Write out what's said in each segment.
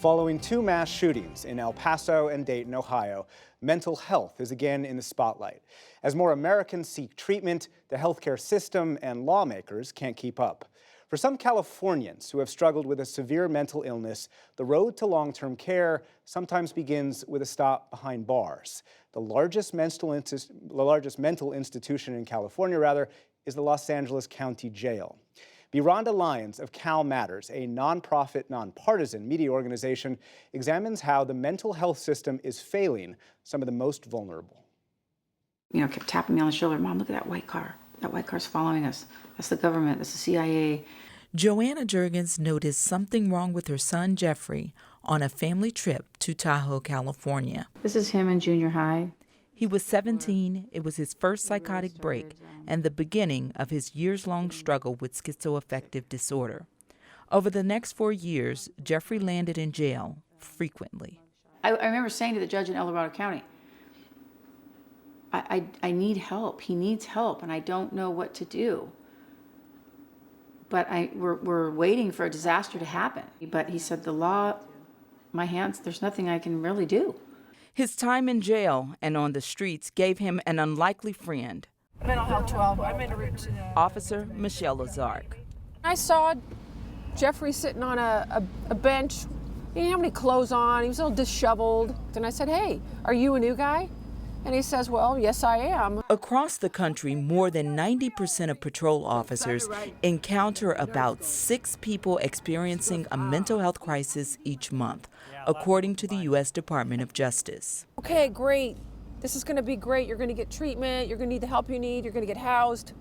Following two mass shootings in El Paso and Dayton, Ohio, mental health is again in the spotlight. As more Americans seek treatment, the healthcare system and lawmakers can't keep up. For some Californians who have struggled with a severe mental illness, the road to long-term care sometimes begins with a stop behind bars. The largest mental institution in California, is the Los Angeles County Jail. Rhonda Lyons of Cal Matters, a nonprofit, nonpartisan media organization, examines how the mental health system is failing some of the most vulnerable. Kept tapping me on the shoulder. Mom, look at that white car. That white car's following us. That's the government. That's the CIA. Joanna Jurgens noticed something wrong with her son, Jeffrey, on a family trip to Tahoe, California. This is him in junior high. He was 17. It was his first psychotic break and the beginning of his years-long struggle with schizoaffective disorder. Over the next 4 years, Jeffrey landed in jail frequently. I remember saying to the judge in El Dorado County, I need help. He needs help, and I don't know what to do. But we're waiting for a disaster to happen. But he said, the law, my hands, there's nothing I can really do. His time in jail and on the streets gave him an unlikely friend. Mental Health 12. I'm in Officer Michelle Lazark. I saw Jeffrey sitting on a bench. He didn't have any clothes on. He was a little disheveled. And I said, hey, are you a new guy? And he says, well, yes, I am. Across the country, more than 90% of patrol officers encounter about 6 people experiencing a mental health crisis each month, according to the U.S. Department of Justice. Okay, great. This is going to be great. You're going to get treatment. You're going to need the help you need. You're going to get housed.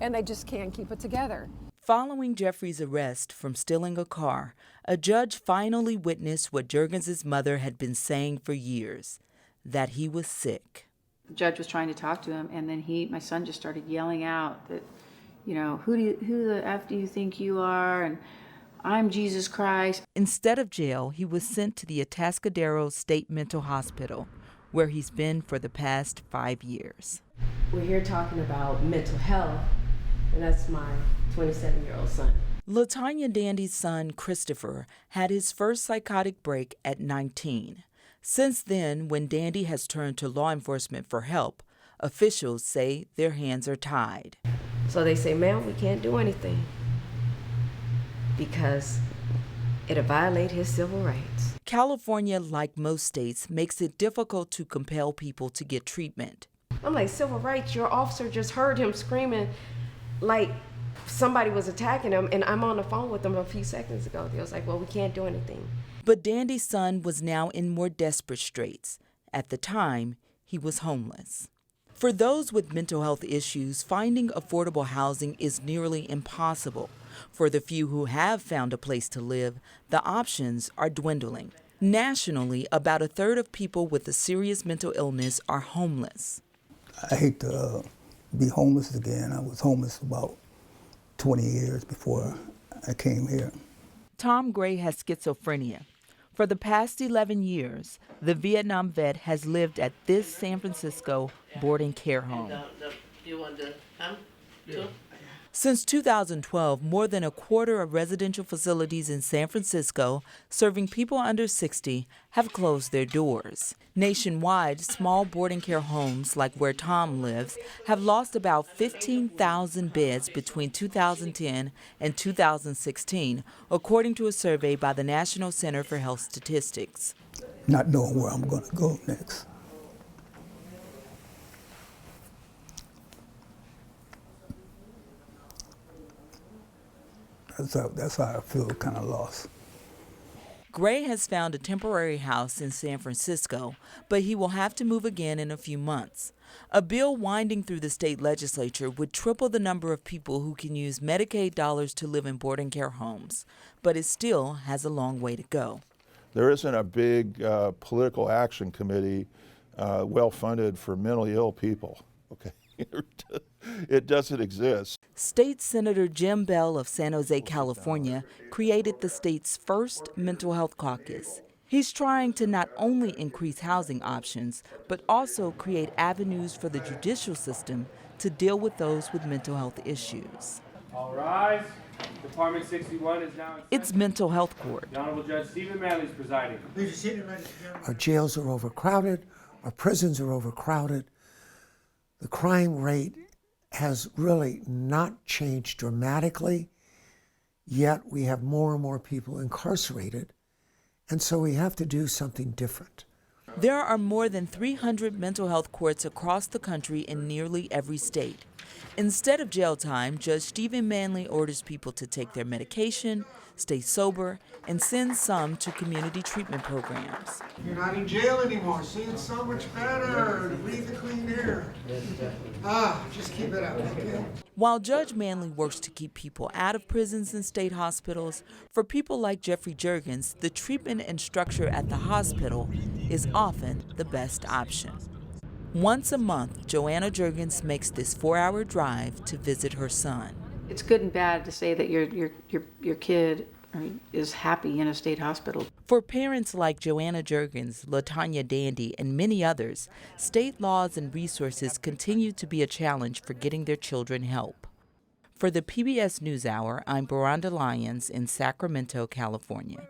And they just can't keep it together. Following Jeffrey's arrest from stealing a car, a judge finally witnessed what Jurgens' mother had been saying for years, that he was sick. The judge was trying to talk to him, and then my son just started yelling out that, who the F do you think you are? And I'm Jesus Christ. Instead of jail, he was sent to the Atascadero State Mental Hospital, where he's been for the past 5 years. We're here talking about mental health, and that's my 27-year-old son. LaTanya Dandy's son, Christopher, had his first psychotic break at 19. Since then, when Dandy has turned to law enforcement for help, officials say their hands are tied. So they say, ma'am, we can't do anything because it'll violate his civil rights. California, like most states, makes it difficult to compel people to get treatment. I'm like, civil rights? Your officer just heard him screaming like somebody was attacking him, and I'm on the phone with him a few seconds ago. He was like, well, we can't do anything. But Dandy's son was now in more desperate straits. At the time, he was homeless. For those with mental health issues, finding affordable housing is nearly impossible. For the few who have found a place to live, the options are dwindling. Nationally, about a third of people with a serious mental illness are homeless. I hate to be homeless again. I was homeless about 20 years before I came here. Tom Gray has schizophrenia. For the past 11 years, the Vietnam vet has lived at this San Francisco boarding care home. Since 2012, more than a quarter of residential facilities in San Francisco serving people under 60 have closed their doors. Nationwide, small boarding care homes like where Tom lives have lost about 15,000 beds between 2010 and 2016, according to a survey by the National Center for Health Statistics. Not knowing where I'm going to go next. That's how I feel kind of lost. Gray has found a temporary house in San Francisco, but he will have to move again in a few months. A bill winding through the state legislature would triple the number of people who can use Medicaid dollars to live in boarding care homes, but it still has a long way to go. There isn't a big political action committee well-funded for mentally ill people, okay? It doesn't exist. State Senator Jim Bell of San Jose, California, created the state's first mental health caucus. He's trying to not only increase housing options, but also create avenues for the judicial system to deal with those with mental health issues. All rise. Department 61 is now in It's mental health court. The Honorable Judge Stephen Manley is presiding. Our jails are overcrowded, our prisons are overcrowded. The crime rate has really not changed dramatically, yet we have more and more people incarcerated, and so we have to do something different. There are more than 300 mental health courts across the country in nearly every state. Instead of jail time, Judge Stephen Manley orders people to take their medication, stay sober, and sends some to community treatment programs. You're not in jail anymore. See, it's so much better to breathe the clean air. Just keep it up, okay? While Judge Manley works to keep people out of prisons and state hospitals, for people like Jeffrey Juergens, the treatment and structure at the hospital is often the best option. Once a month, Joanna Juergens makes this 4-hour drive to visit her son. It's good and bad to say that your kid is happy in a state hospital. For parents like Joanna Juergens, LaTanya Dandy, and many others, state laws and resources continue to be a challenge for getting their children help. For the PBS NewsHour, I'm Beronda Lyons in Sacramento, California.